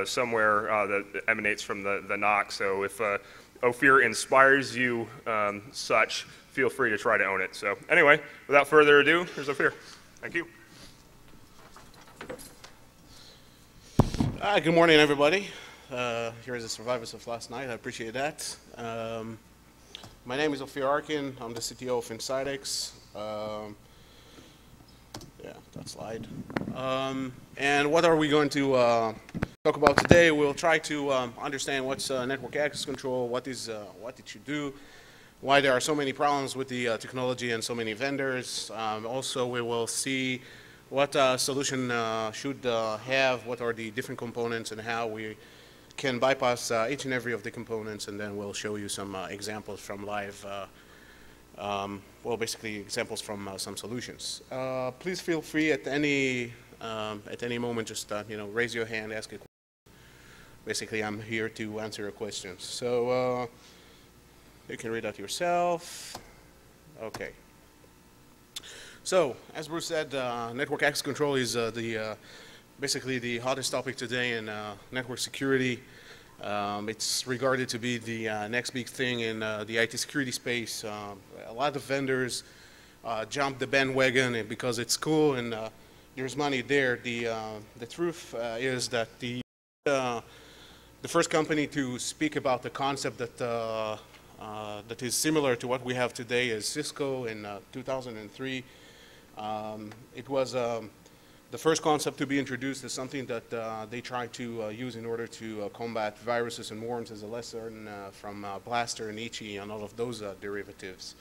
somewhere that emanates from the NAC. So if Ofir inspires you such, feel free to try to own it. So anyway, without further ado, here's Ofir. Thank you. Good morning, everybody. Here are the survivors of last night. I appreciate that. My name is Ofir Arkin. I'm the CTO of InsideX. Yeah, that slide. And what are we going to talk about today? We'll try to understand what's network access control, what it should do, why there are so many problems with the technology and so many vendors. Also, we will see what solution should have, what are the different components, and how we can bypass each and every of the components, and then we'll show you some examples from live, well, basically examples from some solutions. Please feel free at any moment, just raise your hand, ask a question. Basically, I'm here to answer your questions. So you can read that yourself. Okay. So, as Bruce said, network access control is basically the hottest topic today in network security. It's regarded to be the next big thing in the IT security space. A lot of vendors jump the bandwagon because it's cool and there's money there. The truth is that the first company to speak about the concept that that is similar to what we have today is Cisco in 2003. It was the first concept to be introduced as something that they tried to use in order to combat viruses and worms as a lesson from Blaster and Ichi and all of those derivatives.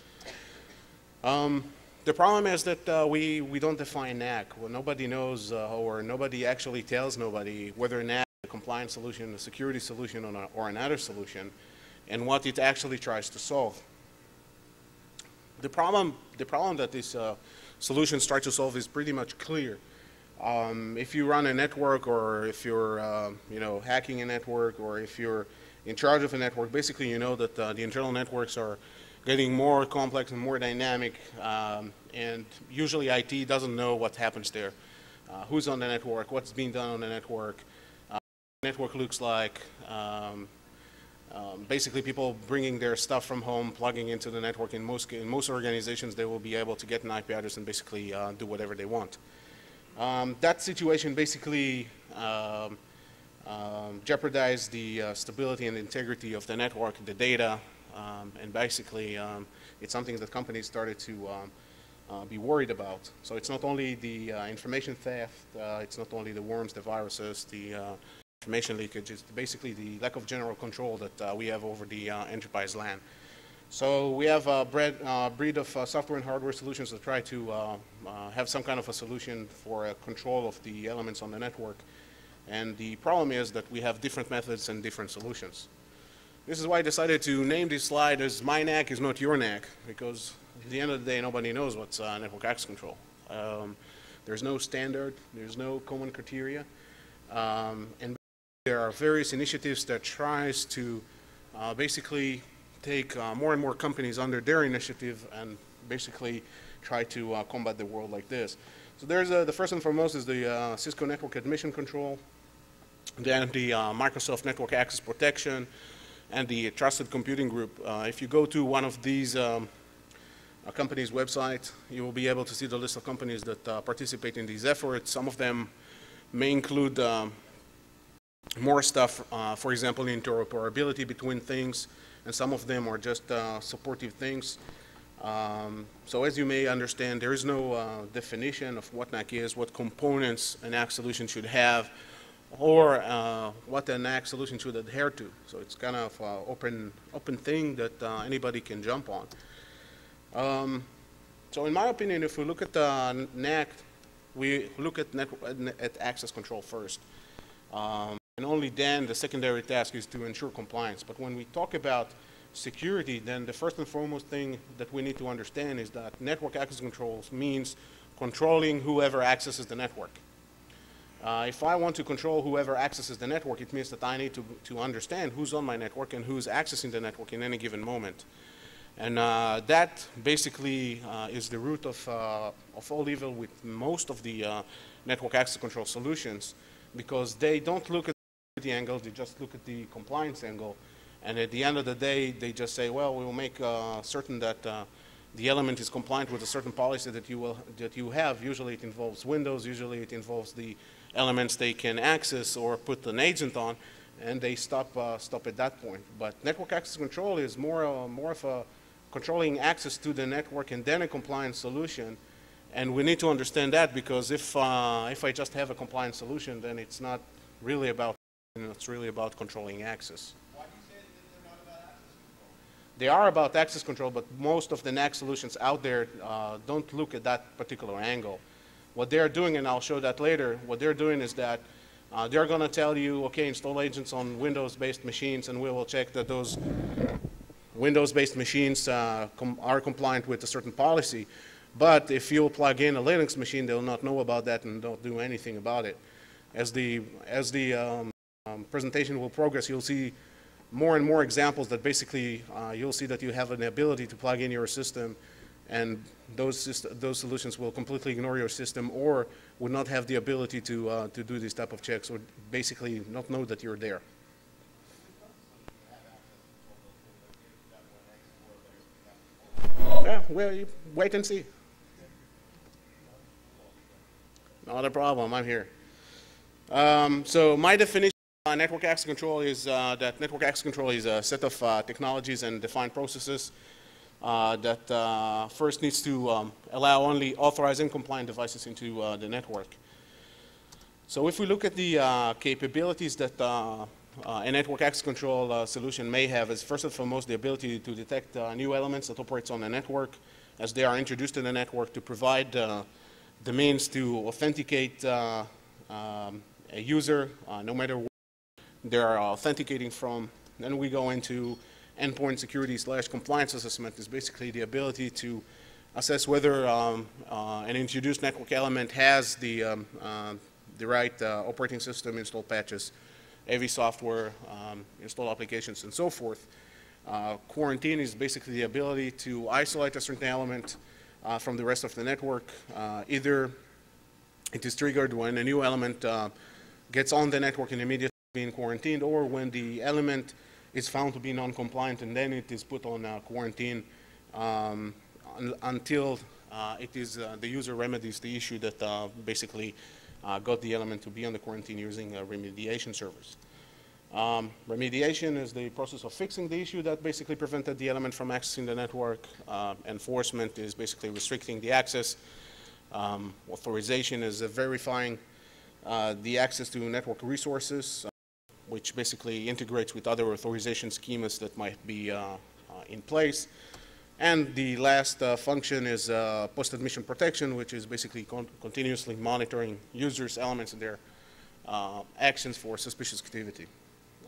The problem is that we don't define NAC. Well, nobody knows or nobody actually tells nobody whether NAC is a compliance solution, a security solution, or another solution, and what it actually tries to solve. The problem that this solutions try to solve is pretty much clear. If you run a network, or if you're hacking a network, or if you're in charge of a network, basically you know that the internal networks are getting more complex and more dynamic, and usually IT doesn't know what happens there. Who's on the network, what's being done on the network, what the network looks like. Basically, people bringing their stuff from home, plugging into the network. In most organizations, they will be able to get an IP address and basically do whatever they want. That situation basically jeopardizes the stability and integrity of the network, the data, and basically it's something that companies started to be worried about. So it's not only the information theft, it's not only the worms, the viruses, the information leakage, it's basically the lack of general control that we have over the enterprise LAN. So we have a breed of software and hardware solutions that try to have some kind of a solution for control of the elements on the network. And the problem is that we have different methods and different solutions. This is why I decided to name this slide as My NAC is Not Your NAC, because at the end of the day, nobody knows what's network access control. There's no standard, there's no common criteria, and there are various initiatives that tries to basically take more and more companies under their initiative and basically try to combat the world like this. So there's the first and foremost is the Cisco Network Admission Control, then the Microsoft Network Access Protection, and the Trusted Computing Group. If you go to one of these companies' websites, you will be able to see the list of companies that participate in these efforts. Some of them may include more stuff, for example, interoperability between things, and some of them are just supportive things. So as you may understand, there is no definition of what NAC is, what components a NAC solution should have, or what a NAC solution should adhere to. So it's kind of an open thing that anybody can jump on. So in my opinion, if we look at NAC, we look at access control first. And only then the secondary task is to ensure compliance. But when we talk about security, then the first and foremost thing that we need to understand is that network access controls means controlling whoever accesses the network. If I want to control whoever accesses the network, it means that I need to understand who's on my network and who's accessing the network in any given moment. And that basically is the root of all evil with most of the network access control solutions, because they don't look at angle, they just look at the compliance angle, and at the end of the day, they just say, well, we will make certain that the element is compliant with a certain policy that you have. Usually it involves Windows, usually it involves the elements they can access or put an agent on, and they stop at that point. But network access control is more of a controlling access to the network and then a compliance solution. And we need to understand that, because if I just have a compliance solution, then it's not really about, it's really about controlling access. Why do you say that they're not about access control? They are about access control, but most of the NAC solutions out there don't look at that particular angle. What they're doing, and I'll show that later, what they're doing is that they're going to tell you, okay, install agents on Windows-based machines, and we will check that those Windows-based machines are compliant with a certain policy. But if you plug in a Linux machine, they'll not know about that and don't do anything about it. As the presentation will progress, you'll see more and more examples that basically you'll see that you have an ability to plug in your system, and those solutions will completely ignore your system or would not have the ability to do these type of checks, or basically not know that you're there. Yeah, well, you wait and see. Not a problem, I'm here. So my definition of network access control is that network access control is a set of technologies and defined processes that first needs to allow only authorized and compliant devices into the network. So if we look at the capabilities that a network access control solution may have, is first and foremost the ability to detect new elements that operates on the network as they are introduced in the network, to provide the means to authenticate a user no matter where they're authenticating from. Then we go into endpoint security / compliance assessment, is basically the ability to assess whether an introduced network element has the right operating system, install patches, AV software, install applications, and so forth. Quarantine is basically the ability to isolate a certain element from the rest of the network. Either it is triggered when a new element gets on the network and immediately being quarantined, or when the element is found to be non-compliant, and then it is put on quarantine until the user remedies the issue that basically got the element to be on the quarantine using remediation servers. Remediation is the process of fixing the issue that basically prevented the element from accessing the network. Enforcement is basically restricting the access. Authorization is verifying the access to network resources, which basically integrates with other authorization schemas that might be in place. And the last function is post-admission protection, which is basically continuously monitoring users, elements, and their actions for suspicious activity.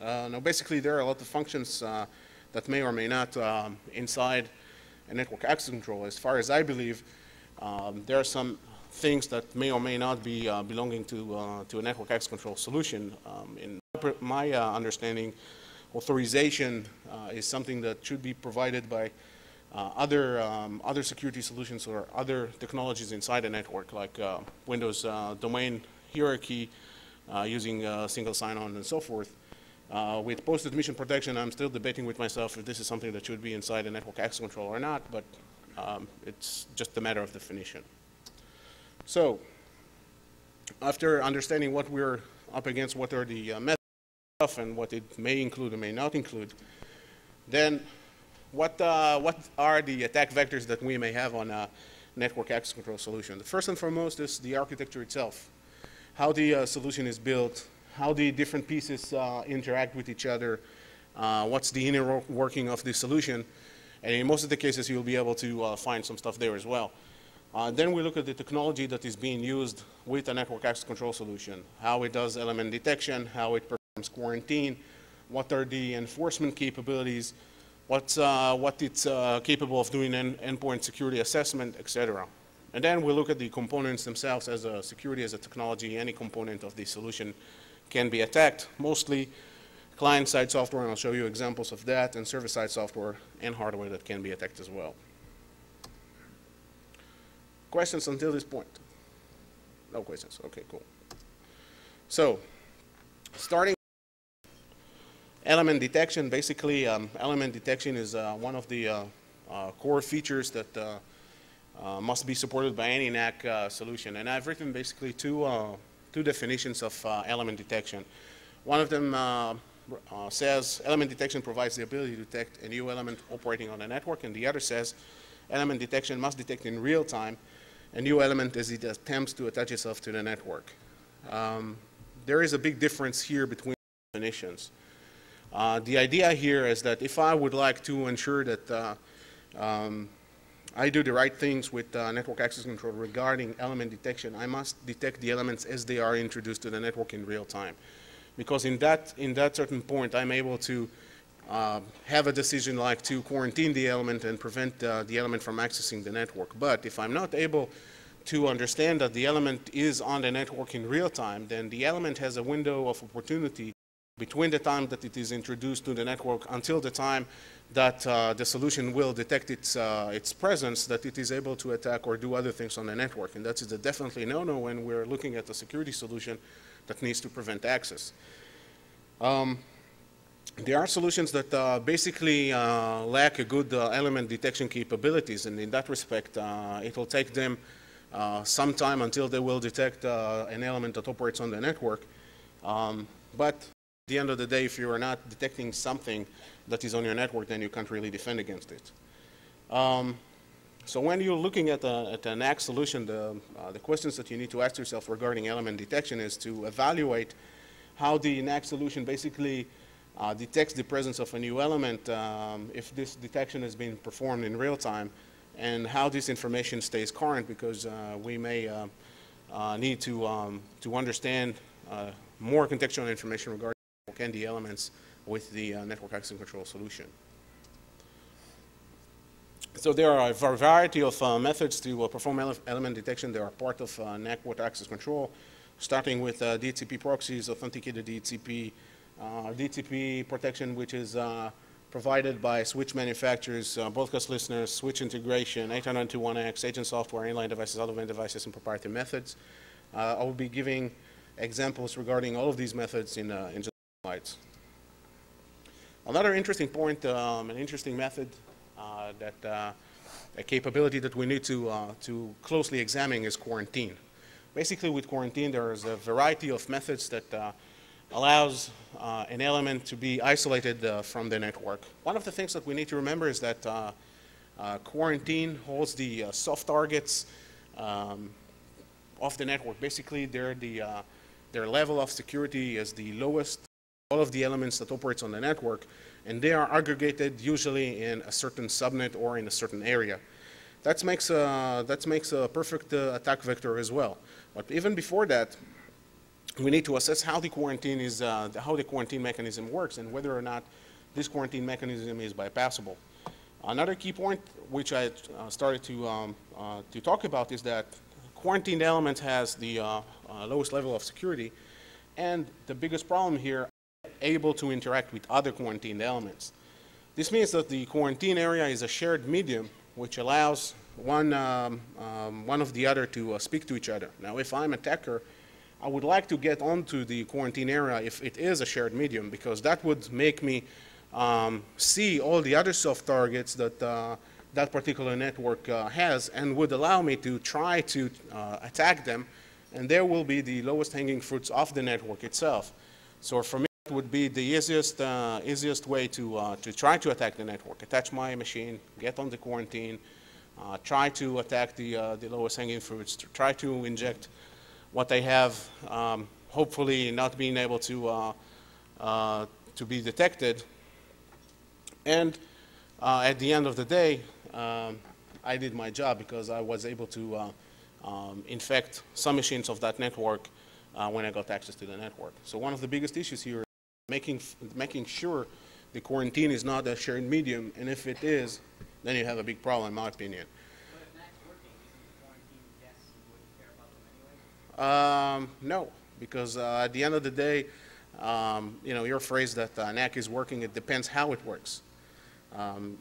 Now, basically, there are a lot of functions that may or may not inside a network access control. As far as I believe, there are some things that may or may not be belonging to a network access control solution. In my understanding, authorization is something that should be provided by other security solutions or other technologies inside a network, like Windows domain hierarchy, using single sign-on and so forth. With post-admission protection, I'm still debating with myself if this is something that should be inside a network access control or not, but it's just a matter of definition. So, after understanding what we're up against, what are the methods and what it may include or may not include, then what are the attack vectors that we may have on a network access control solution? The first and foremost is the architecture itself, how the solution is built, how the different pieces interact with each other, what's the inner working of the solution, and in most of the cases you'll be able to find some stuff there as well. Then we look at the technology that is being used with a network access control solution, how it does element detection, how it performs quarantine, what are the enforcement capabilities, what it's capable of doing in endpoint security assessment, etc. And then we look at the components themselves as a security, as a technology. Any component of the solution can be attacked, mostly client-side software, and I'll show you examples of that, and server-side software and hardware that can be attacked as well. Questions until this point? No questions. Okay, cool. So, starting Element detection, basically, element detection is one of the core features that must be supported by any NAC solution. And I've written basically two definitions of element detection. One of them says element detection provides the ability to detect a new element operating on a network, and the other says element detection must detect in real time a new element as it attempts to attach itself to the network. There is a big difference here between definitions. The idea here is that if I would like to ensure that I do the right things with network access control regarding element detection, I must detect the elements as they are introduced to the network in real time. Because in that certain point, I'm able to have a decision like to quarantine the element and prevent the element from accessing the network. But if I'm not able to understand that the element is on the network in real time, then the element has a window of opportunity between the time that it is introduced to the network until the time that the solution will detect its presence, that it is able to attack or do other things on the network. And that's definitely no-no when we're looking at a security solution that needs to prevent access. There are solutions that basically lack a good element detection capabilities, and in that respect, it will take them some time until they will detect an element that operates on the network. But at the end of the day, if you are not detecting something that is on your network, then you can't really defend against it. So when you're looking at a NAC solution, the questions that you need to ask yourself regarding element detection is to evaluate how the NAC solution basically detects the presence of a new element if this detection has been performed in real time, and how this information stays current, because we may need to understand more contextual information regarding and the elements with the network access control solution. So there are a variety of methods to perform element detection. They are part of network access control, starting with Dtp proxies, authenticated Dhcp, Dtp protection, which is provided by switch manufacturers, broadcast listeners, switch integration, 802.1x, agent software, inline devices, out-of-band devices, and proprietary methods. I will be giving examples regarding all of these methods in just slides. Another interesting point, an interesting method a capability that we need to closely examine is quarantine. Basically, with quarantine, there is a variety of methods that allows an element to be isolated from the network. One of the things that we need to remember is that quarantine holds the soft targets of the network. Basically, their level of security is the lowest all of the elements that operates on the network, and they are aggregated usually in a certain subnet or in a certain area. That makes a perfect attack vector as well. But even before that, we need to assess how the quarantine mechanism works and whether or not this quarantine mechanism is bypassable. Another key point which I started to talk about is that quarantined element has the lowest level of security, and the biggest problem here, able to interact with other quarantined elements. This means that the quarantine area is a shared medium which allows one of the other to speak to each other. Now, if I'm an attacker, I would like to get onto the quarantine area if it is a shared medium, because that would make me see all the other soft targets that that particular network has, and would allow me to try to attack them, and there will be the lowest hanging fruits of the network itself. So for me, it would be the easiest way to try to attack the network. Attach my machine, get on the quarantine, try to attack the lowest hanging fruits, to try to inject what I have, hopefully not being able to be detected. And at the end of the day, I did my job because I was able to infect some machines of that network when I got access to the network. So one of the biggest issues here is making sure the quarantine is not a shared medium, and if it is, then you have a big problem, in my opinion. But if NAC's working, isn't the quarantine guess you wouldn't care about them anyway? No, because at the end of the day, your phrase that NAC is working, it depends how it works.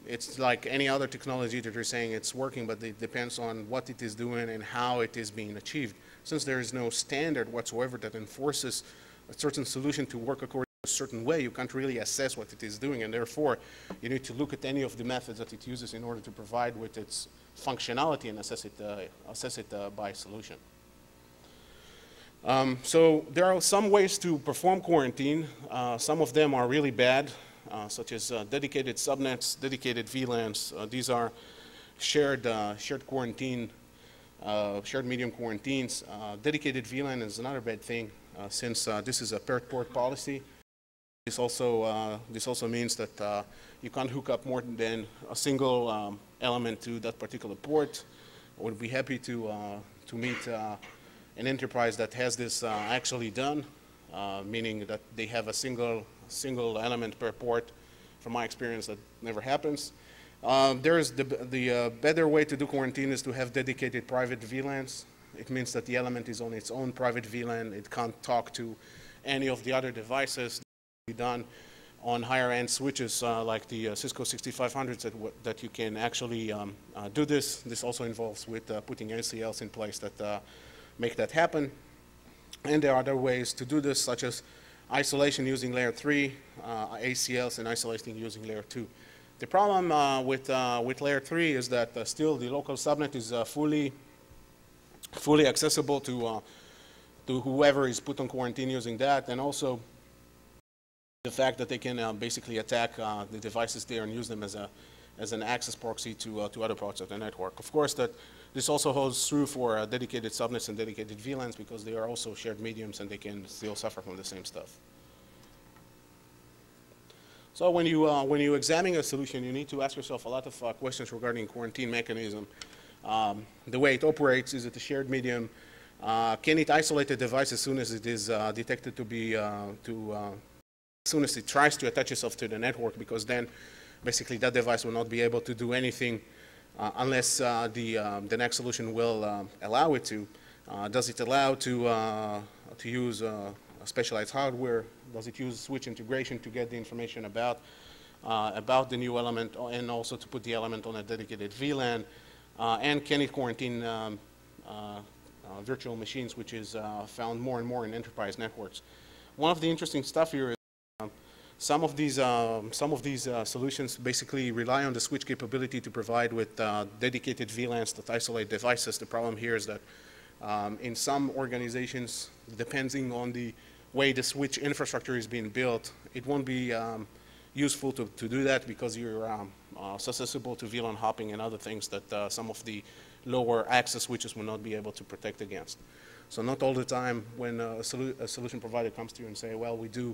It's like any other technology that you're saying it's working, but it depends on what it is doing and how it is being achieved. Since there is no standard whatsoever that enforces a certain solution to work according a certain way, you can't really assess what it is doing, and therefore you need to look at any of the methods that it uses in order to provide with its functionality and assess it by solution. So there are some ways to perform quarantine. Some of them are really bad, such as dedicated subnets, dedicated VLANs. These are shared quarantine, shared medium quarantines. Dedicated VLAN is another bad thing, since this is a paired port policy. This also means that you can't hook up more than a single element to that particular port. I would be happy to meet an enterprise that has this actually done, meaning that they have a single element per port. From my experience, that never happens. There's the better way to do quarantine is to have dedicated private VLANs. It means that the element is on its own private VLAN. It can't talk to any of the other devices. Be done on higher end switches like the Cisco 6500s that you can actually do this. This also involves with putting ACLs in place that make that happen. And there are other ways to do this, such as isolation using layer 3, ACLs, and isolation using layer 2. The problem with layer 3 is that still the local subnet is fully accessible to whoever is put on quarantine using that, and also the fact that they can basically attack the devices there and use them as an access proxy to other parts of the network. Of course, this also holds true for dedicated subnets and dedicated VLANs, because they are also shared mediums and they can still suffer from the same stuff. So when you examine a solution, you need to ask yourself a lot of questions regarding quarantine mechanism. The way it operates, is it a shared medium? Can it isolate the device as soon as it is detected to be as soon as it tries to attach itself to the network, because then basically that device will not be able to do anything unless the NAC solution will allow it to. Does it allow to use specialized hardware? Does it use switch integration to get the information about the new element, and also to put the element on a dedicated VLAN? And can it quarantine virtual machines, which is found more and more in enterprise networks? One of the interesting stuff here is some of these solutions basically rely on the switch capability to provide with dedicated VLANs that isolate devices. The problem here is that in some organizations, depending on the way the switch infrastructure is being built, it won't be useful to do that, because you're susceptible to VLAN hopping and other things that some of the lower access switches will not be able to protect against. So not all the time when a solution provider comes to you and say, well, we do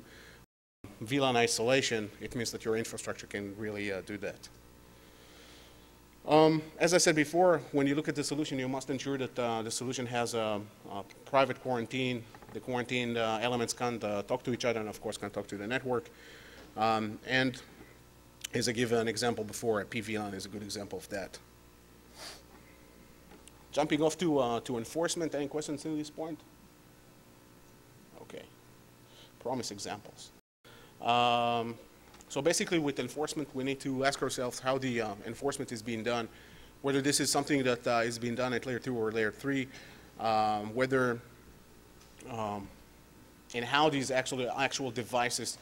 VLAN isolation, it means that your infrastructure can really do that. As I said before, when you look at the solution, you must ensure that the solution has a private quarantine. The quarantined elements can't talk to each other, and of course can't talk to the network. And as I gave an example before, a PVLAN is a good example of that. Jumping off to enforcement, any questions to this point? Okay, promise examples. So basically with enforcement, we need to ask ourselves how the enforcement is being done, whether this is something that is being done at layer 2 or layer 3, whether and how these actual devices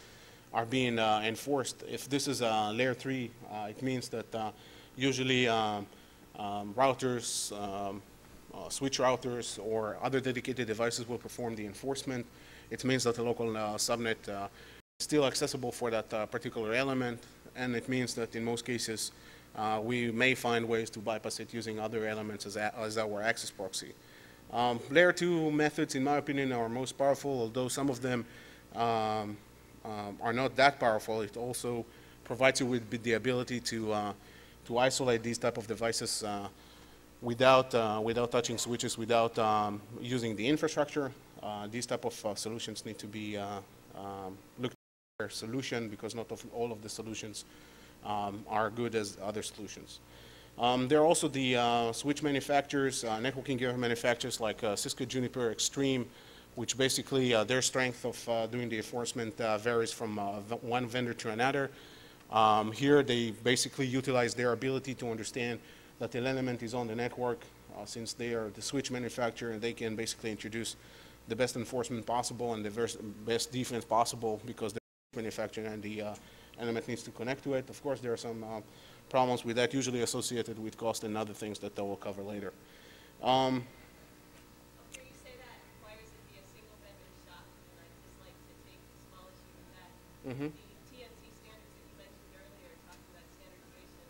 are being enforced. If this is layer 3, it means that usually routers, switch routers, or other dedicated devices will perform the enforcement. It means that the local subnet is still accessible for that particular element, and it means that in most cases we may find ways to bypass it using other elements as our access proxy. Layer 2 methods, in my opinion, are most powerful, although some of them are not that powerful. It also provides you with the ability to isolate these type of devices without touching switches, without using the infrastructure. These type of solutions need to be looked at their solution, because not all of the solutions are good as other solutions. There are also the switch manufacturers, networking gear manufacturers like Cisco, Juniper, Extreme, which basically their strength of doing the enforcement varies from one vendor to another. Here they basically utilize their ability to understand that the element is on the network, since they are the switch manufacturer, and they can basically introduce the best enforcement possible and the best defense possible, because manufacturing and the element needs to connect to it. Of course, there are some problems with that, usually associated with cost and other things that we'll cover later. Okay, you say that requires it be a single vendor shop, and I'd just like to take a small issue with that. Mhm. The TNC standards that you mentioned earlier, talking about standardization,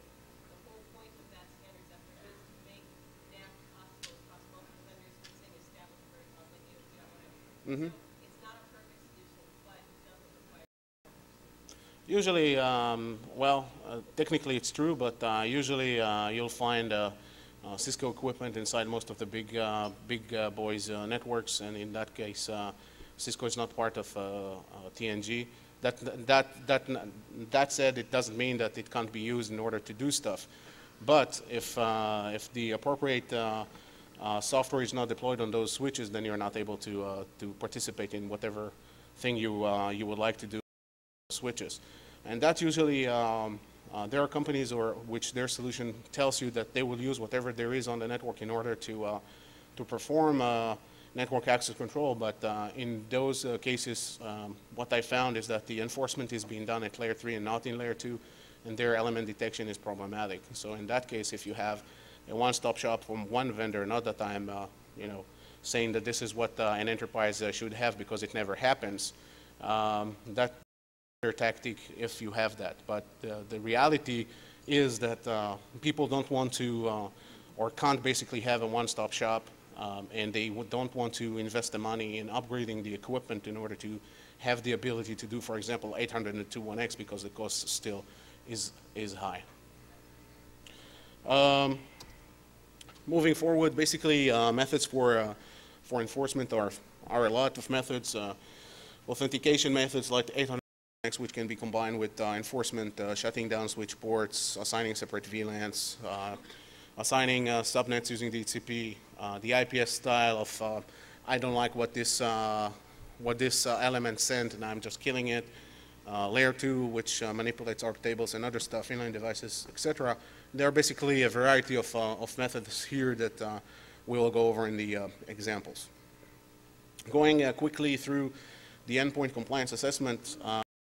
the whole point of that standards effort is to make NAC possible across multiple vendors using established protocols like AOC or whatever. Mhm. So it's not a perfect solution, but it doesn't require. Usually, technically it's true, but usually you'll find Cisco equipment inside most of the big boys networks, and in that case, Cisco is not part of TNG. That said, it doesn't mean that it can't be used in order to do stuff. But if the appropriate software is not deployed on those switches, then you're not able to participate in whatever thing you would like to do with switches. And that's usually, there are companies which their solution tells you that they will use whatever there is on the network in order to perform network access control. But in those cases, what I found is that the enforcement is being done at layer 3 and not in layer 2, and their element detection is problematic. So in that case, if you have a one-stop shop from one vendor, not that I'm saying that this is what an enterprise should have because it never happens, that tactic if you have that. But the reality is that people don't want to or can't basically have a one-stop shop, and they don't want to invest the money in upgrading the equipment in order to have the ability to do, for example, 802.1x because the cost still is high. Moving forward, basically methods for enforcement are a lot of methods. Authentication methods like 800 which can be combined with enforcement, shutting down switch ports, assigning separate VLANs, assigning subnets using Dhcp, the IPS style of I don't like what this element sent and I'm just killing it. Layer 2, which manipulates ARC tables and other stuff, inline devices, etc. There are basically a variety of methods here that we'll go over in the examples. Going quickly through the endpoint compliance assessment,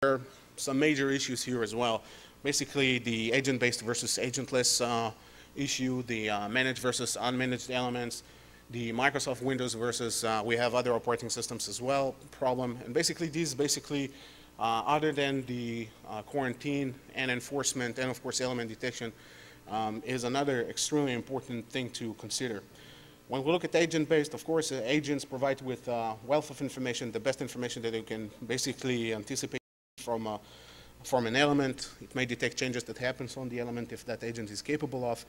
there are some major issues here as well. Basically, the agent-based versus agentless issue, the managed versus unmanaged elements, the Microsoft Windows versus we have other operating systems as well problem. And basically, these other than the quarantine and enforcement and, of course, element detection, is another extremely important thing to consider. When we look at agent-based, of course, agents provide with wealth of information, the best information that you can basically anticipate from an element. It may detect changes that happens on the element if that agent is capable of.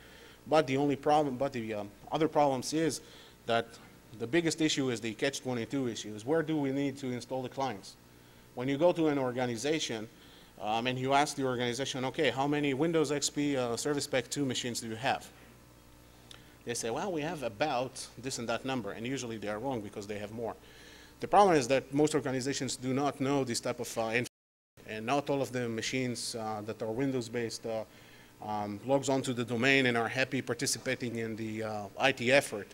But the other problems is that the biggest issue is the catch-22 issue, is where do we need to install the clients? When you go to an organization and you ask the organization, okay, how many Windows XP Service Pack 2 machines do you have? They say, well, we have about this and that number, and usually they are wrong because they have more. The problem is that most organizations do not know this type of information, and not all of the machines that are Windows-based logs onto the domain and are happy participating in the IT effort.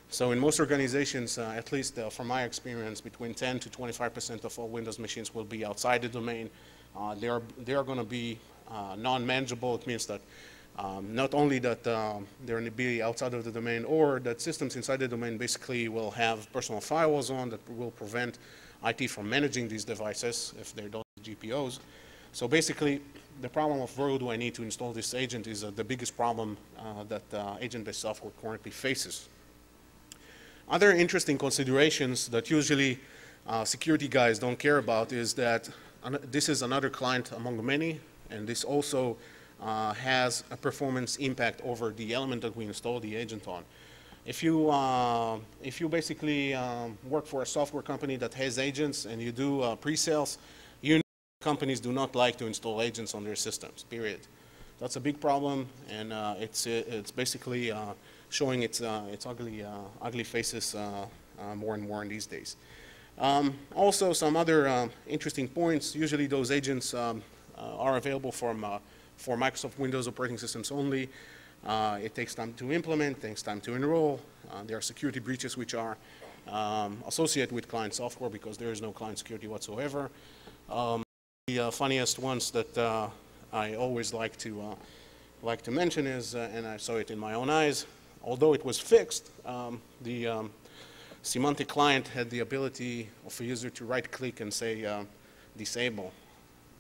So in most organizations, at least from my experience, between 10 to 25% of all Windows machines will be outside the domain. They are going to be non-manageable. It means that not only that they're going to be outside of the domain, or that systems inside the domain basically will have personal firewalls on that will prevent IT from managing these devices if they don't have GPOs. So basically, the problem of where do I need to install this agent is the biggest problem that agent-based software currently faces. Other interesting considerations that usually security guys don't care about is that this is another client among many, and this also has a performance impact over the element that we install the agent on. If you basically work for a software company that has agents and you do pre-sales, you know companies do not like to install agents on their systems, period. That's a big problem, and it's basically showing its ugly faces more and more in these days. Also, some other interesting points. Usually those agents are available for Microsoft Windows operating systems only. It takes time to implement, takes time to enroll. There are security breaches which are associated with client software because there is no client security whatsoever. The funniest ones that I always like to mention is, and I saw it in my own eyes, although it was fixed, the semantic client had the ability of a user to right-click and say disable.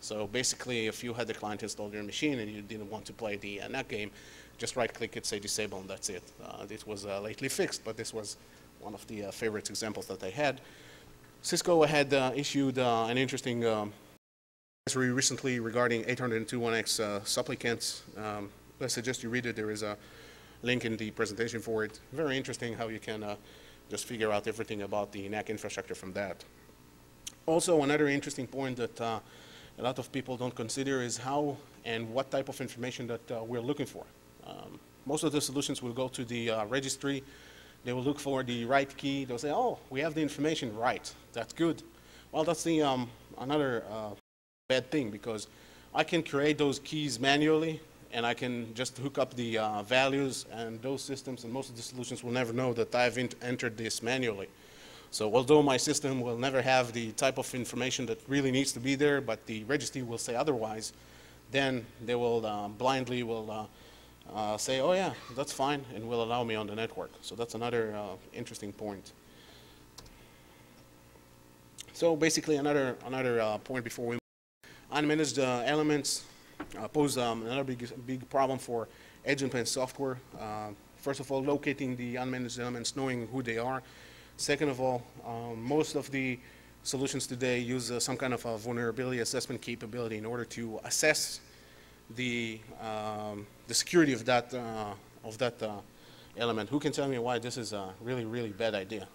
So basically, if you had the client installed on your machine and you didn't want to play the NAC game, just right-click it, say disable, and that's it. This was lately fixed, but this was one of the favorite examples that I had. Cisco had issued an interesting advisory recently regarding 802.1x supplicants. I suggest you read it. There is a link in the presentation for it. Very interesting how you can just figure out everything about the NAC infrastructure from that. Also, another interesting point that a lot of people don't consider is how and what type of information that we're looking for. Most of the solutions will go to the registry. They will look for the right key. They'll say, oh, we have the information right. That's good. Well, that's the another bad thing, because I can create those keys manually, and I can just hook up the values, and those systems and most of the solutions will never know that I've entered this manually. So although my system will never have the type of information that really needs to be there, but the registry will say otherwise, then they will blindly say, oh yeah, that's fine, and will allow me on the network. So that's another interesting point. So basically another point before we unmanaged elements pose another big problem for agent-based software. First of all, locating the unmanaged elements, knowing who they are. Second of all, most of the solutions today use some kind of a vulnerability assessment capability in order to assess the security of that element. Who can tell me why this is a really, really bad idea?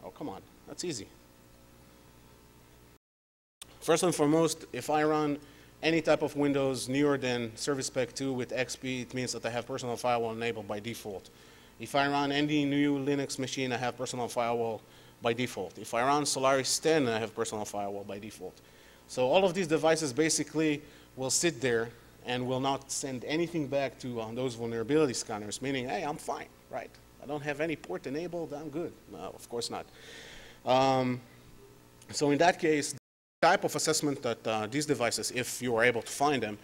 Oh, come on, that's easy. First and foremost, if I run any type of Windows newer than Service Pack 2 with XP, it means that I have personal firewall enabled by default. If I run any new Linux machine, I have personal firewall by default. If I run Solaris 10, I have personal firewall by default. So all of these devices basically will sit there and will not send anything back to those vulnerability scanners, meaning, hey, I'm fine, right? I don't have any port enabled, I'm good. No, of course not. So in that case, the type of assessment that these devices, if you are able to find them,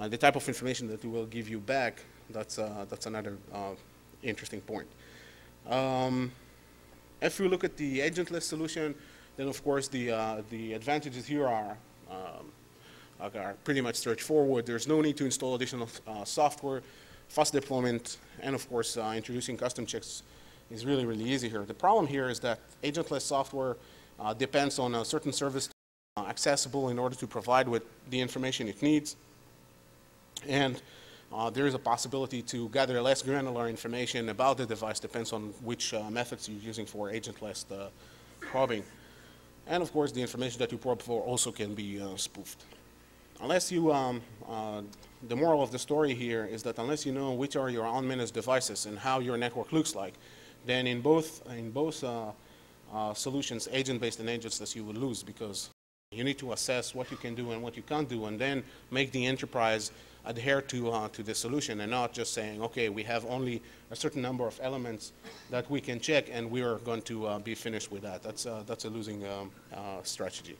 the type of information that it will give you back, that's another interesting point. If you look at the agentless solution, then of course the advantages here are pretty much straightforward. There's no need to install additional software, fast deployment, and of course introducing custom checks is really, really easy here. The problem here is that agentless software depends on a certain service accessible in order to provide with the information it needs. And there is a possibility to gather less granular information about the device, depends on which methods you're using for agentless probing. And of course, the information that you probe for also can be spoofed. Unless you, the moral of the story here is that unless you know which are your unmanaged devices and how your network looks like, then in both solutions, agent-based and agentless, you will lose, because you need to assess what you can do and what you can't do, and then make the enterprise adhere to the solution, and not just saying, okay, we have only a certain number of elements that we can check, and we are going to be finished with that. That's a losing strategy.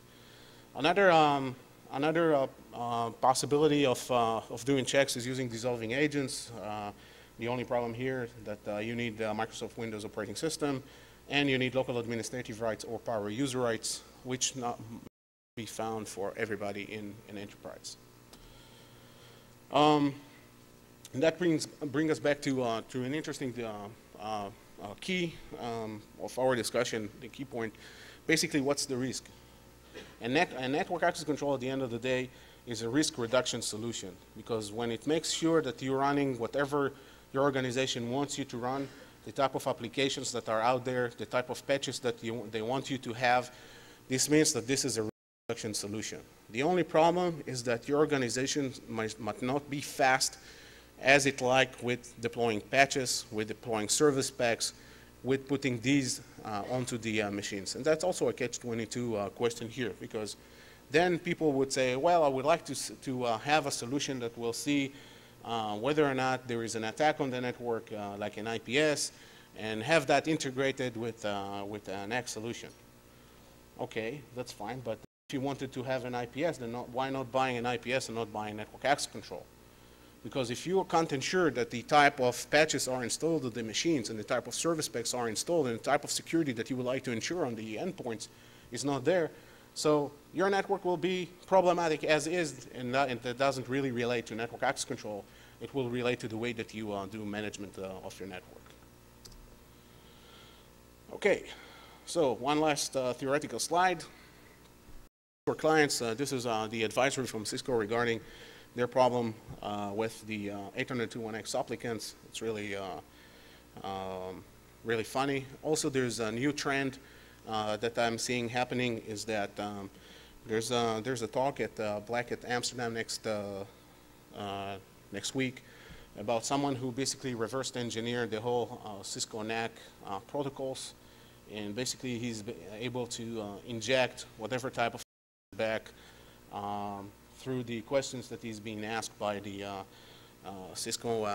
Another possibility of doing checks is using dissolving agents. The only problem here is that you need Microsoft Windows operating system, and you need local administrative rights or power user rights, which not be found for everybody in an enterprise. And that brings us back to an interesting key of our discussion, the key point. Basically, what's the risk? And network access control at the end of the day is a risk reduction solution, because when it makes sure that you're running whatever your organization wants you to run, the type of applications that are out there, the type of patches that they want you to have, this means that this is a reduction solution. The only problem is that your organization might not be fast as it like with deploying patches, with deploying service packs, with putting these onto the machines. And that's also a catch-22 question here, because then people would say, well, I would like to have a solution that will see whether or not there is an attack on the network, like an IPS, and have that integrated with a NAC solution. Okay, that's fine, but if you wanted to have an IPS, then why not buying an IPS and not buying network access control? Because if you can't ensure that the type of patches are installed on the machines and the type of service specs are installed and the type of security that you would like to ensure on the endpoints is not there, so your network will be problematic as is, and that doesn't really relate to network access control. It will relate to the way that you do management of your network. Okay, so one last theoretical slide. For clients, this is the advisory from Cisco regarding their problem with the 802.1x applicants. It's really, really funny. Also, there's a new trend that I'm seeing happening is that there's a talk at Black at Amsterdam next week about someone who basically reversed engineered the whole Cisco NAC protocols, and basically he's able to inject whatever type of feedback through the questions that he's being asked by the Cisco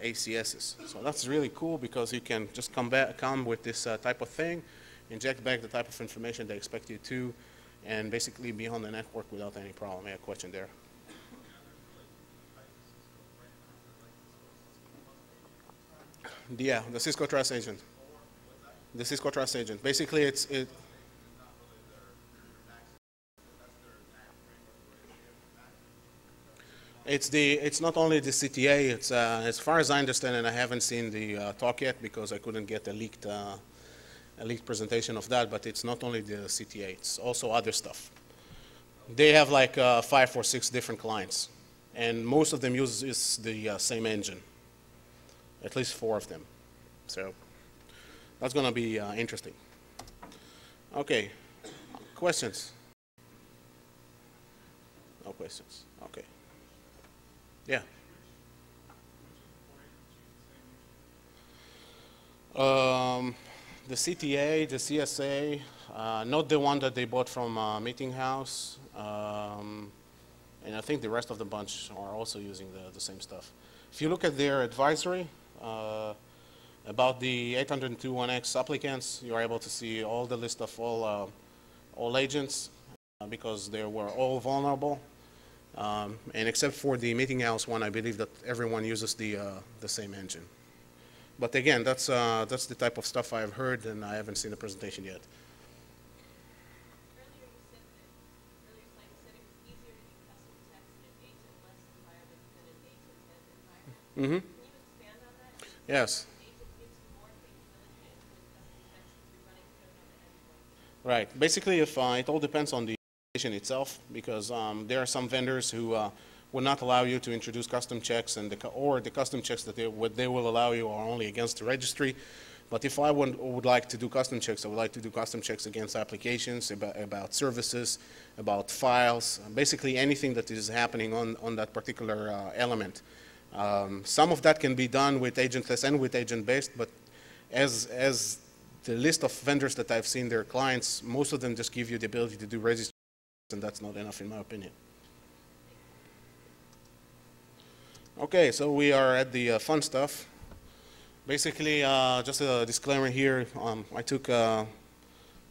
ACSs. So that's really cool because you can just come with this type of thing, inject back the type of information they expect you to, and basically be on the network without any problem. I have a question there. Yeah, the Cisco Trust Agent. The Cisco Trust Agent. Basically, it's not only the CTA. It's as far as I understand, and I haven't seen the talk yet because I couldn't get a leaked presentation of that. But it's not only the CTA. It's also other stuff. They have like 5 or 6 different clients, and most of them use the same engine. At least 4 of them. So that's going to be interesting. Okay, questions? No questions. Okay. Yeah. The CTA, the CSA, not the one that they bought from Meeting House, and I think the rest of the bunch are also using the same stuff. If you look at their advisory about the 802.1x applicants, you are able to see all the list of all agents because they were all vulnerable. And except for the Meeting House one, I believe that everyone uses the same engine. But again, that's the type of stuff I've heard, and I haven't seen the presentation yet. Mm-hmm. Can you expand on that? Yes. Right. Basically, if it all depends on the application itself, because there are some vendors who will not allow you to introduce custom checks, and or the custom checks that they will allow you are only against the registry. But if I would like to do custom checks, I would like to do custom checks against applications, about services, about files, basically anything that is happening on that particular element. Some of that can be done with agentless and with agent-based, but as the list of vendors that I've seen their clients, most of them just give you the ability to do registry, and that's not enough in my opinion. Okay, so we are at the fun stuff. Basically, just a disclaimer here, I took a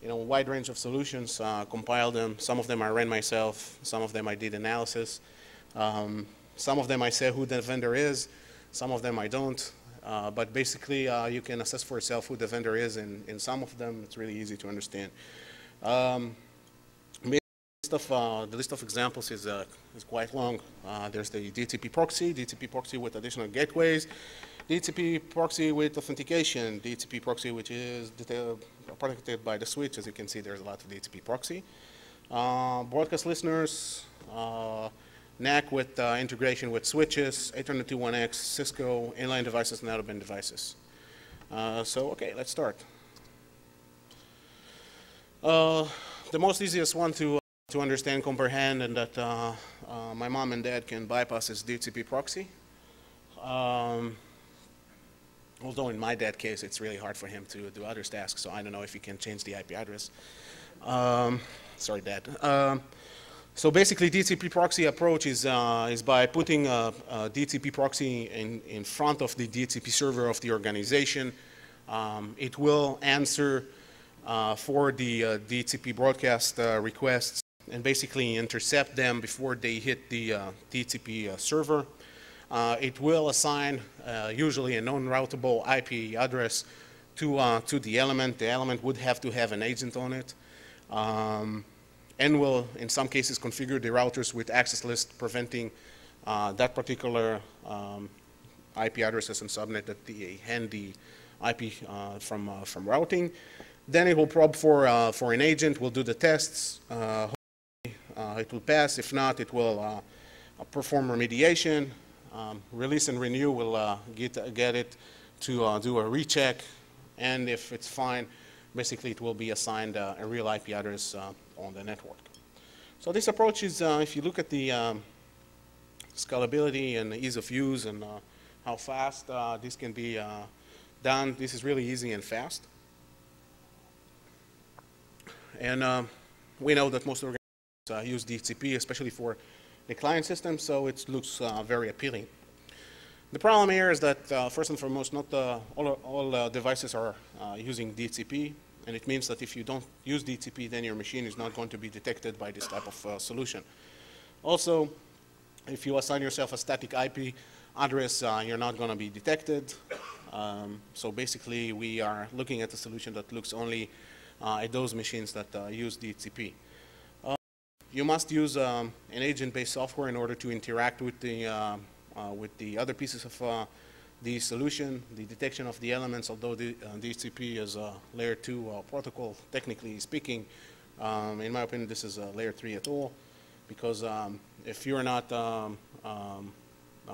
wide range of solutions, compiled them. Some of them I ran myself, some of them I did analysis. Some of them I say who the vendor is, some of them I don't. But basically, you can assess for yourself who the vendor is, and in some of them, it's really easy to understand. The list of examples is quite long. There's the Dtp proxy with additional gateways, Dtp proxy with authentication, Dtp proxy which is protected by the switch. As you can see, there's a lot of Dtp proxy. Broadcast listeners, NAC with integration with switches, 802.1x, Cisco, inline devices, and out-of-band devices. So, okay, let's start. The most easiest one to understand, comprehend, and that my mom and dad can bypass is Dhcp proxy. Although in my dad's case, it's really hard for him to do other tasks, so I don't know if he can change the IP address. Sorry, Dad. So basically, Dhcp proxy approach is by putting a Dhcp proxy in front of the Dhcp server of the organization. It will answer for the Dhcp broadcast requests and basically intercept them before they hit the DTP server. It will assign usually a non-routable IP address to the element. The element would have to have an agent on it, and will, in some cases, configure the routers with access list preventing that particular IP addresses and subnet that they hand the IP from routing. Then it will probe for an agent, will do the tests. It will pass. If not, it will perform remediation. Release and renew will get it to do a recheck. And if it's fine, basically it will be assigned a real IP address on the network. So this approach is, if you look at the scalability and the ease of use and how fast this can be done, this is really easy and fast. And we know that most organizations use Dhcp, especially for the client system, so it looks very appealing. The problem here is that, first and foremost, not all devices are using Dhcp, and it means that if you don't use Dhcp, then your machine is not going to be detected by this type of solution. Also, if you assign yourself a static IP address, you're not going to be detected. So basically, we are looking at a solution that looks only at those machines that use Dhcp. You must use an agent-based software in order to interact with the other pieces of the solution, the detection of the elements. Although the Dhcp is a layer 2 protocol, technically speaking, in my opinion, this is a layer 3 at all, because if you're not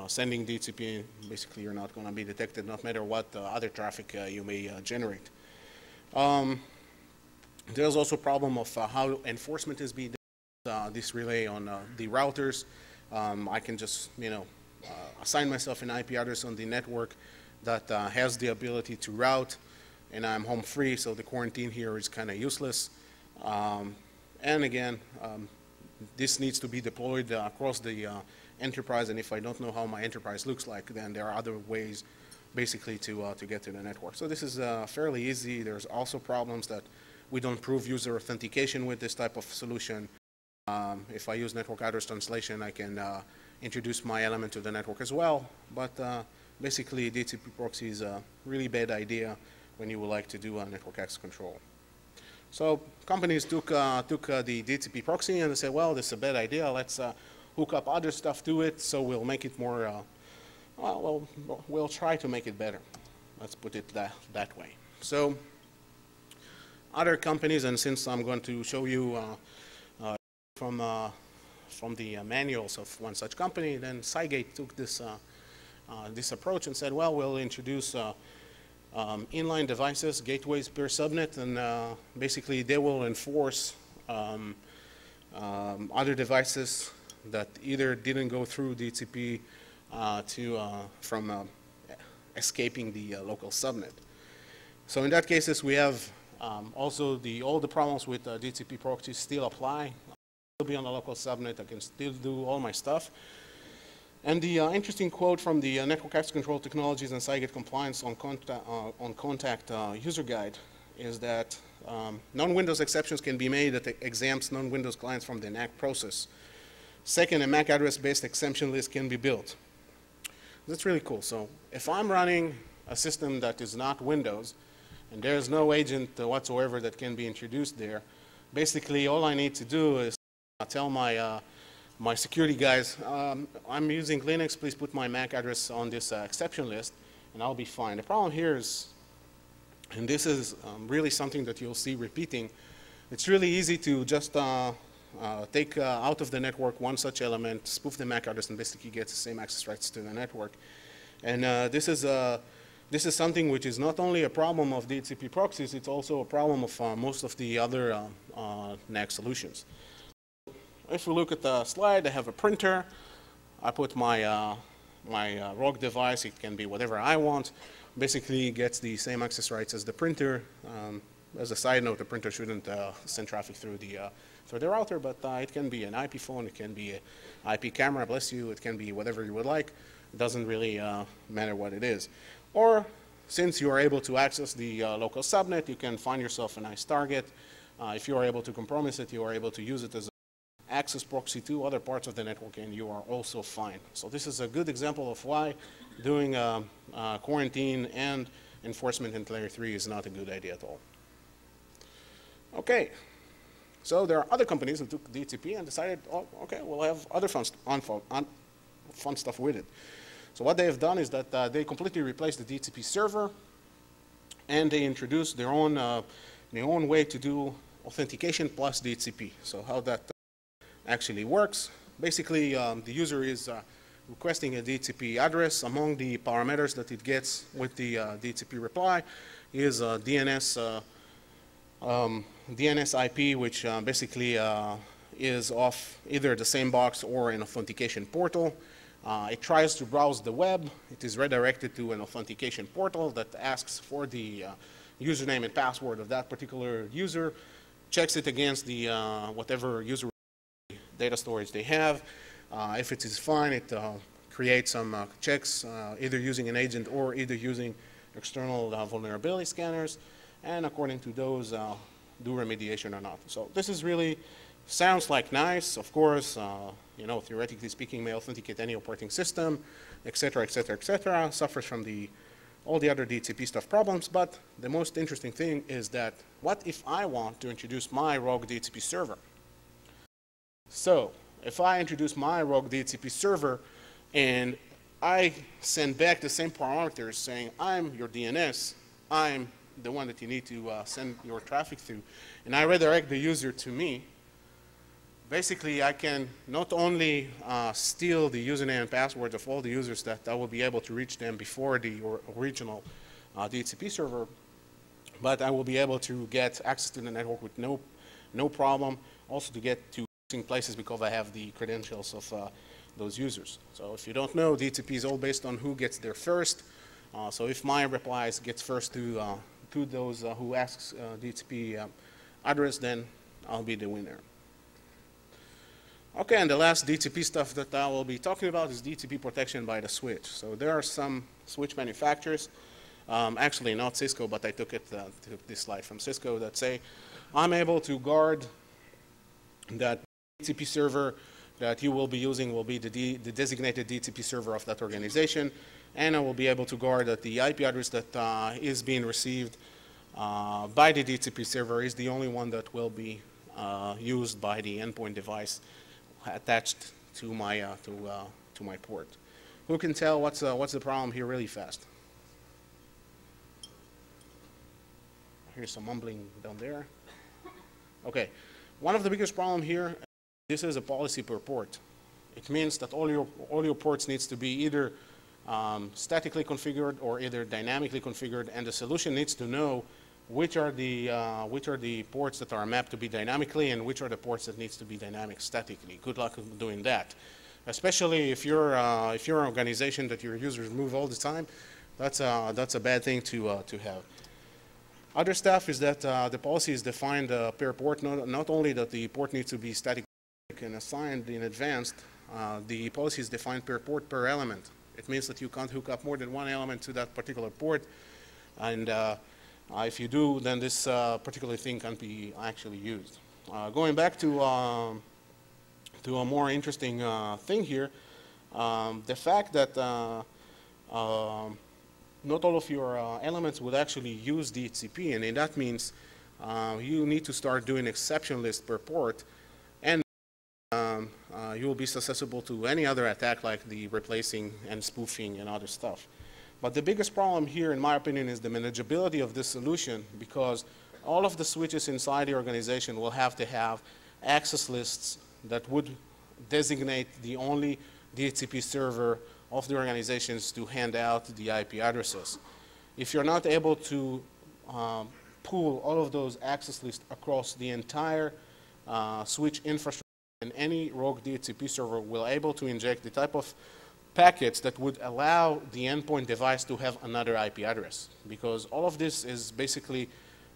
sending Dhcp, basically you're not going to be detected, no matter what other traffic you may generate. There's also a problem of how enforcement is being done. This relay on the routers. I can just, assign myself an IP address on the network that has the ability to route, and I'm home free, so the quarantine here is kind of useless. And again, this needs to be deployed across the enterprise, and if I don't know how my enterprise looks like, then there are other ways basically to get to the network. So this is fairly easy. There's also problems that we don't prove user authentication with this type of solution. If I use network address translation, I can introduce my element to the network as well, but basically Dtp proxy is a really bad idea when you would like to do a network access control. So companies took the Dtp proxy and they said, well, this is a bad idea, let's hook up other stuff to it, so we'll make it more, we'll try to make it better. Let's put it that way. So other companies, and since I'm going to show you from the manuals of one such company, then Cygate took this approach and said, well, we'll introduce inline devices, gateways per subnet, and basically they will enforce other devices that either didn't go through Dhcp from escaping the local subnet. So in that cases, we have also all the problems with Dtp proxy still apply. Be on a local subnet, I can still do all my stuff. And the interesting quote from the Network Access Control Technologies and Cygate Compliance on Contact user guide is that non-Windows exceptions can be made that exempts non-Windows clients from the NAC process. Second, a MAC address-based exemption list can be built. That's really cool. So if I'm running a system that is not Windows, and there's no agent whatsoever that can be introduced there, basically all I need to do is tell my my security guys, I'm using Linux, please put my MAC address on this exception list, and I'll be fine. The problem here is, and this is really something that you'll see repeating, it's really easy to just take out of the network one such element, spoof the MAC address, and basically get the same access rights to the network. And this is something which is not only a problem of Dtp proxies, it's also a problem of most of the other NAC solutions. If we look at the slide, I have a printer. I put my rogue device. It can be whatever I want. Basically, it gets the same access rights as the printer. As a side note, the printer shouldn't send traffic through the router, but it can be an IP phone. It can be an IP camera. Bless you. It can be whatever you would like. It doesn't really matter what it is. Or since you are able to access the local subnet, you can find yourself a nice target. If you are able to compromise it, you are able to use it as access proxy to other parts of the network, and you are also fine. So this is a good example of why doing quarantine and enforcement in layer 3 is not a good idea at all. Okay, so there are other companies who took DTP and decided, oh, okay, we'll have other fun stuff with it. So what they have done is that they completely replaced the DTP server, and they introduced their own way to do authentication plus DTP. So how that actually works. Basically, the user is requesting a DTP address. Among the parameters that it gets with the DTP reply is DNS IP, which basically is off either the same box or an authentication portal. It tries to browse the web. It is redirected to an authentication portal that asks for the username and password of that particular user, checks it against the whatever user data storage they have. If it is fine, it creates some checks, either using an agent or either using external vulnerability scanners, and according to those, do remediation or not. So this is really, sounds like nice. Of course, you know, theoretically speaking, may authenticate any operating system, et cetera, et cetera, et cetera, suffers from all the other DTP stuff problems, but the most interesting thing is that what if I want to introduce my rogue DTP server? So if I introduce my rogue DTP server and I send back the same parameters saying I'm your DNS, I'm the one that you need to send your traffic through, and I redirect the user to me, basically I can not only steal the username and passwords of all the users that I will be able to reach them before the original DTP server, but I will be able to get access to the network with no problem, also to get to places because I have the credentials of those users. So if you don't know, DTP is all based on who gets there first. So if my replies gets first to those who asks DTP address, then I'll be the winner. Okay, and the last DTP stuff that I will be talking about is Dtp protection by the switch. So there are some switch manufacturers, actually not Cisco, but I took this slide from Cisco, that say I'm able to guard that DTP server that you will be using will be the designated DTP server of that organization, and I will be able to guard that the IP address that is being received by the DTP server is the only one that will be used by the endpoint device attached to my port. Who can tell what's the problem here really fast? Here's some mumbling down there. Okay, one of the biggest problem here, this is a policy per port. It means that all your ports needs to be either statically configured or either dynamically configured, and the solution needs to know which are the ports that are mapped to be dynamically and which are the ports that needs to be dynamic statically. Good luck doing that. Especially if you're an organization that your users move all the time, that's a bad thing to have. Other stuff is that the policy is defined per port. Not only that the port needs to be static and assigned in advance, the policy is defined per port per element. It means that you can't hook up more than one element to that particular port, and if you do, then this particular thing can't be actually used. Going back to a more interesting thing here, the fact that not all of your elements would actually use DHCP, and that means you need to start doing exception list per port, and you will be susceptible to any other attack like the replacing and spoofing and other stuff. But the biggest problem here, in my opinion, is the manageability of this solution, because all of the switches inside the organization will have to have access lists that would designate the only DHCP server of the organizations to hand out the IP addresses. If you're not able to pool all of those access lists across the entire switch infrastructure, and any rogue DHCP server will able to inject the type of packets that would allow the endpoint device to have another IP address, because all of this is basically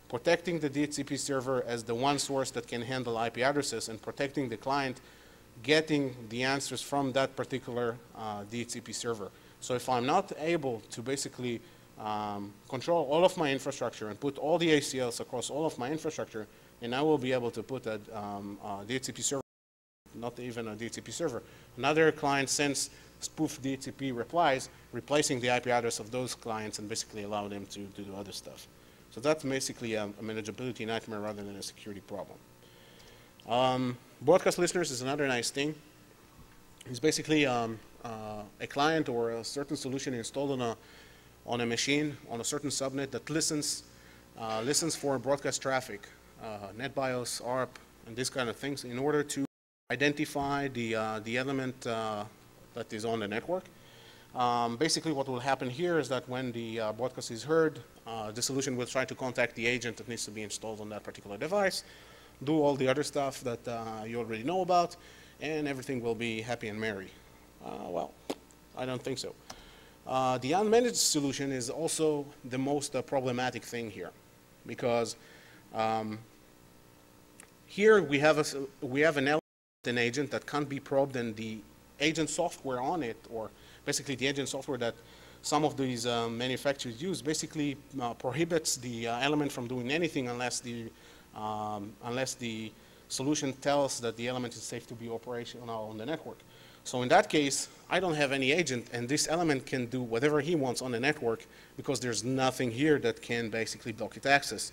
protecting the DHCP server as the one source that can handle IP addresses, and protecting the client getting the answers from that particular DHCP server. So if I'm not able to basically control all of my infrastructure and put all the ACLs across all of my infrastructure, and I will be able to put a DHCP server not even a DHCP server. Another client sends spoof DHCP replies, replacing the IP address of those clients and basically allow them to do other stuff. So that's basically a manageability nightmare rather than a security problem. Broadcast listeners is another nice thing. It's basically a client or a certain solution installed on a machine, on a certain subnet that listens for broadcast traffic, NetBIOS, ARP, and these kind of things in order to identify the element that is on the network. Basically what will happen here is that when the broadcast is heard, the solution will try to contact the agent that needs to be installed on that particular device, do all the other stuff that you already know about, and everything will be happy and merry. Well, I don't think so. The unmanaged solution is also the most problematic thing here, because here we have an element, an agent that can't be probed, and the agent software on it, or basically the agent software that some of these manufacturers use, basically prohibits the element from doing anything unless the solution tells that the element is safe to be operational on the network. So in that case, I don't have any agent, and this element can do whatever he wants on the network because there's nothing here that can basically block its access.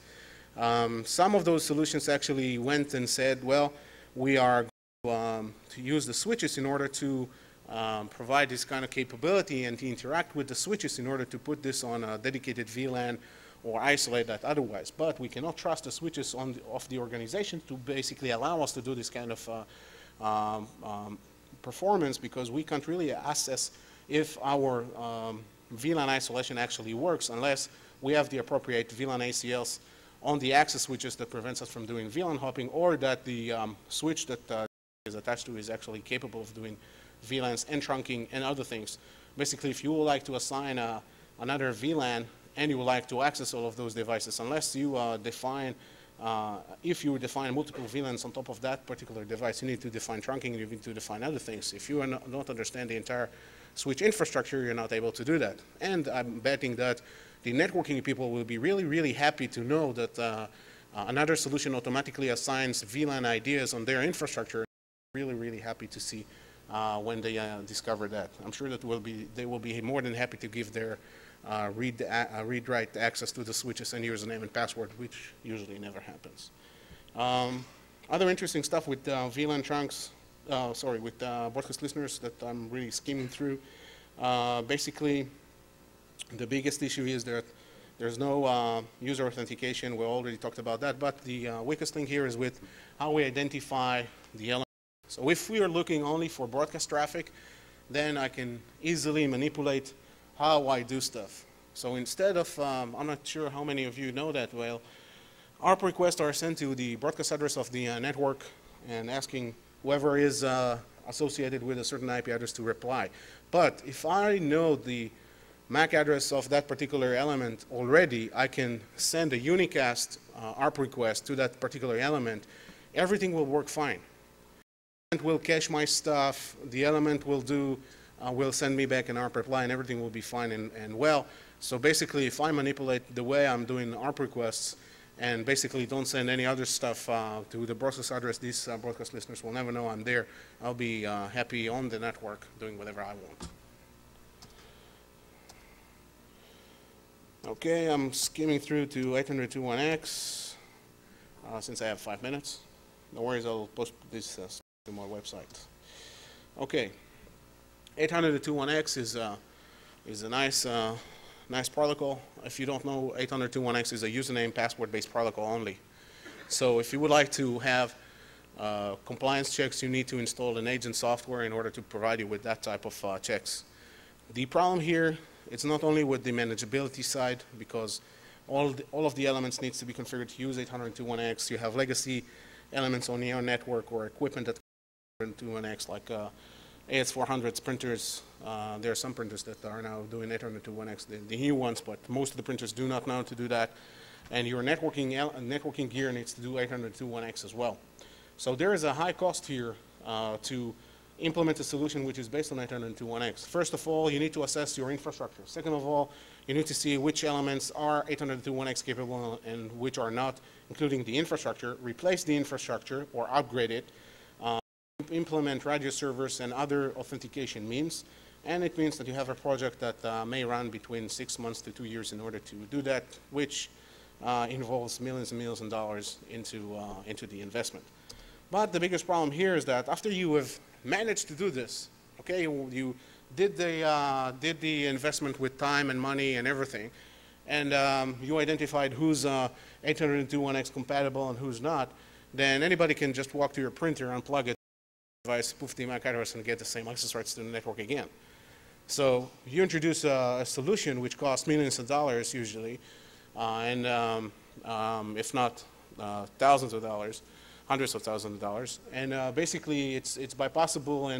Some of those solutions actually went and said, well, we are going to use the switches in order to provide this kind of capability and to interact with the switches in order to put this on a dedicated VLAN or isolate that otherwise. But we cannot trust the switches of the organization to basically allow us to do this kind of performance, because we can't really assess if our VLAN isolation actually works unless we have the appropriate VLAN ACLs on the access switches that prevents us from doing VLAN hopping, or that the switch that is attached to is actually capable of doing VLANs and trunking and other things. Basically, if you would like to assign another VLAN and you would like to access all of those devices, unless you if you define multiple VLANs on top of that particular device, you need to define trunking, you need to define other things. If you don't understand the entire switch infrastructure, you're not able to do that. And I'm betting that the networking people will be really, really happy to know that another solution automatically assigns VLAN ideas on their infrastructure. Really, really happy to see when they discover that. I'm sure that they will be more than happy to give their read-write access to the switches and username and password, which usually never happens. Other interesting stuff with VLAN trunks, with broadcast listeners that I'm really skimming through. Basically, the biggest issue is that there's no user authentication. We already talked about that, but the weakest thing here is with how we identify the element. So if we are looking only for broadcast traffic, then I can easily manipulate how I do stuff. So instead of, I'm not sure how many of you know that well, ARP requests are sent to the broadcast address of the network and asking whoever is associated with a certain IP address to reply. But if I know the MAC address of that particular element already, I can send a unicast ARP request to that particular element. Everything will work fine. The element will cache my stuff, the element will send me back an ARP reply, and everything will be fine and well. So basically, if I manipulate the way I'm doing ARP requests and basically don't send any other stuff to the broadcast address, these broadcast listeners will never know I'm there. I'll be happy on the network doing whatever I want. Okay, I'm skimming through to 802.1x since I have 5 minutes. No worries, I'll post this to my website. Okay, 802.1x is a nice protocol. If you don't know, 802.1x is a username password-based protocol only. So if you would like to have compliance checks, you need to install an agent software in order to provide you with that type of checks. The problem here, it's not only with the manageability side, because all of the elements needs to be configured to use 802.1x. You have legacy elements on your network or equipment that 802.1x, like AS400 printers. There are some printers that are now doing 802.1x, the new ones, but most of the printers do not know to do that. And your networking gear needs to do 802.1x as well. So there is a high cost here to implement a solution which is based on 802.1x. First of all, you need to assess your infrastructure. Second of all, you need to see which elements are 802.1x capable and which are not, including the infrastructure. Replace the infrastructure or upgrade it. implement radio servers and other authentication means, and it means that you have a project that may run between 6 months to 2 years in order to do that, which involves millions and millions of dollars into the investment. But the biggest problem here is that after you have managed to do this, okay, you did the investment with time and money and everything, and you identified who's 802.1x compatible and who's not, then anybody can just walk to your printer, unplug it, device, spoof the MAC address, and get the same access rights to the network again. So you introduce a solution which costs millions of dollars usually, and if not thousands of dollars, hundreds of thousands of dollars, and basically it's bypassable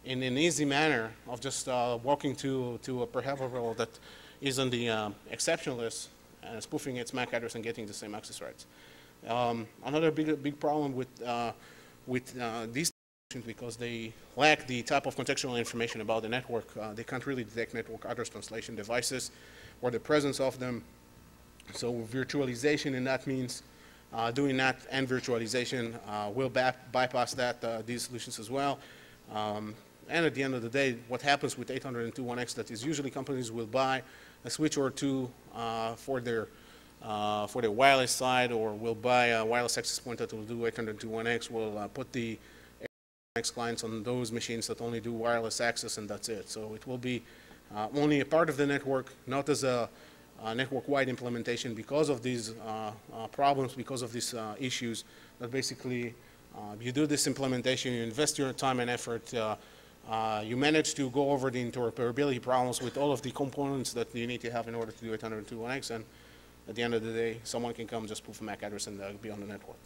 in an easy manner of just walking to a peripheral that is on the exception list, spoofing its MAC address and getting the same access rights. Another big problem with these solutions, because they lack the type of contextual information about the network, they can't really detect network address translation devices or the presence of them. So virtualization in that means doing NAT and virtualization will bypass that, these solutions as well. And at the end of the day, what happens with 802.1x that is usually companies will buy a switch or two for their wireless side, or will buy a wireless access point that will do 802.1x, will put the 802.1x clients on those machines that only do wireless access, and that's it. So it will be only a part of the network, not as a network-wide implementation, because of these problems, because of these issues, that basically you do this implementation, you invest your time and effort, you manage to go over the interoperability problems with all of the components that you need to have in order to do 802.1x, and at the end of the day, someone can come just spoof a MAC address and be on the network.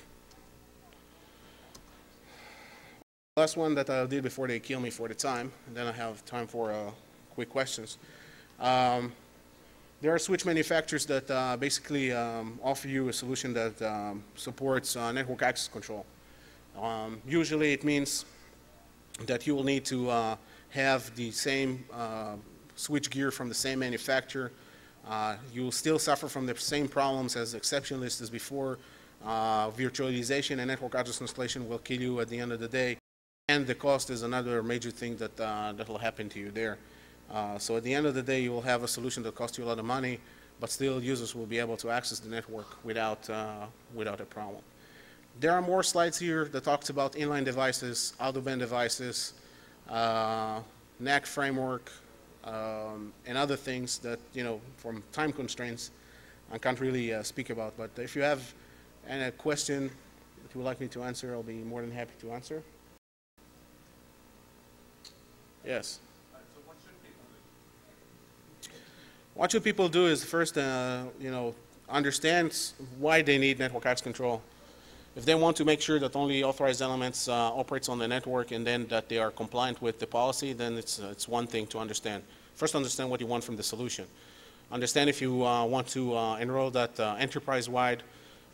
Last one that I'll do before they kill me for the time, and then I have time for quick questions. There are switch manufacturers that basically offer you a solution that supports network access control. Usually it means that you will need to have the same switch gear from the same manufacturer. You will still suffer from the same problems as exception list as before. Virtualization and network address translation will kill you at the end of the day. And the cost is another major thing that will happen to you there. So at the end of the day, you will have a solution that costs you a lot of money, but still users will be able to access the network without a problem. There are more slides here that talks about inline devices, out-of-band devices, NAC framework, and other things that, from time constraints, I can't really speak about. But if you have any question that you would like me to answer, I'll be more than happy to answer. Yes. So what should people do? What should people do is first, understand why they need network access control. If they want to make sure that only authorized elements operates on the network, and then that they are compliant with the policy, then it's one thing to understand. First, understand what you want from the solution. Understand if you want to enroll that enterprise-wide,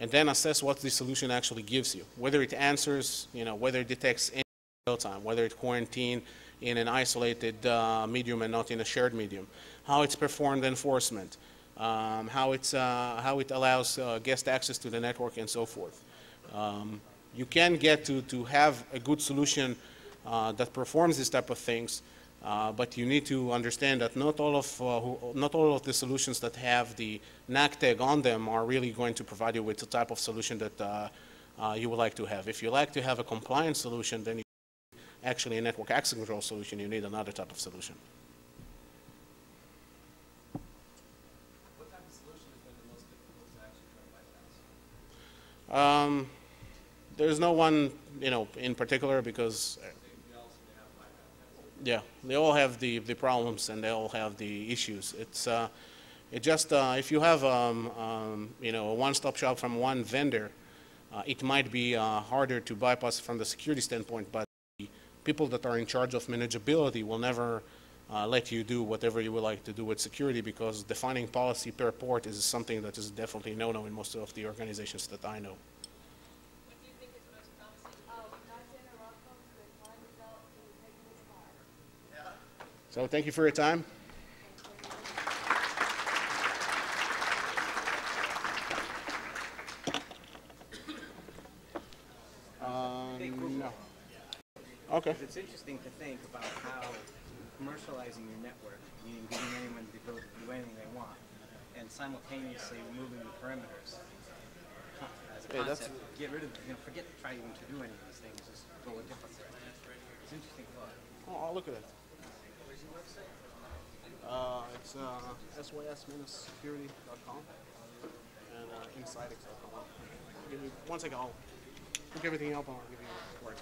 and then assess what the solution actually gives you. Whether it answers, whether it detects in real time, whether it quarantines in an isolated medium and not in a shared medium, how it's performed enforcement, how it allows guest access to the network, and so forth. You can get to have a good solution that performs this type of things, but you need to understand that not all of the solutions that have the NAC tag on them are really going to provide you with the type of solution that you would like to have. If you like to have a compliant solution, then actually a network access control solution, you need another type of solution. What type of solution has been the most difficult to actually try to bypass? There's no one, in particular, because yeah, they all have the problems and they all have the issues. It's it just if you have a one-stop shop from one vendor, it might be harder to bypass from the security standpoint, but the people that are in charge of manageability will never let you do whatever you would like to do with security, because defining policy per port is something that is definitely no-no in most of the organizations that I know. What do you think is most promising? Not to interrupt them, but time is out to take this far. So thank you for your time. No. it's interesting to think about how commercializing your network, meaning giving anyone the ability to do anything they want, and simultaneously removing the perimeters as a concept. Get rid of, forget trying to do any of these things, just go a different direction. It's an interesting thought. Oh, I'll look at it. It's sys-security.com and insidex.com. One second, I'll look everything up and I'll give you a word.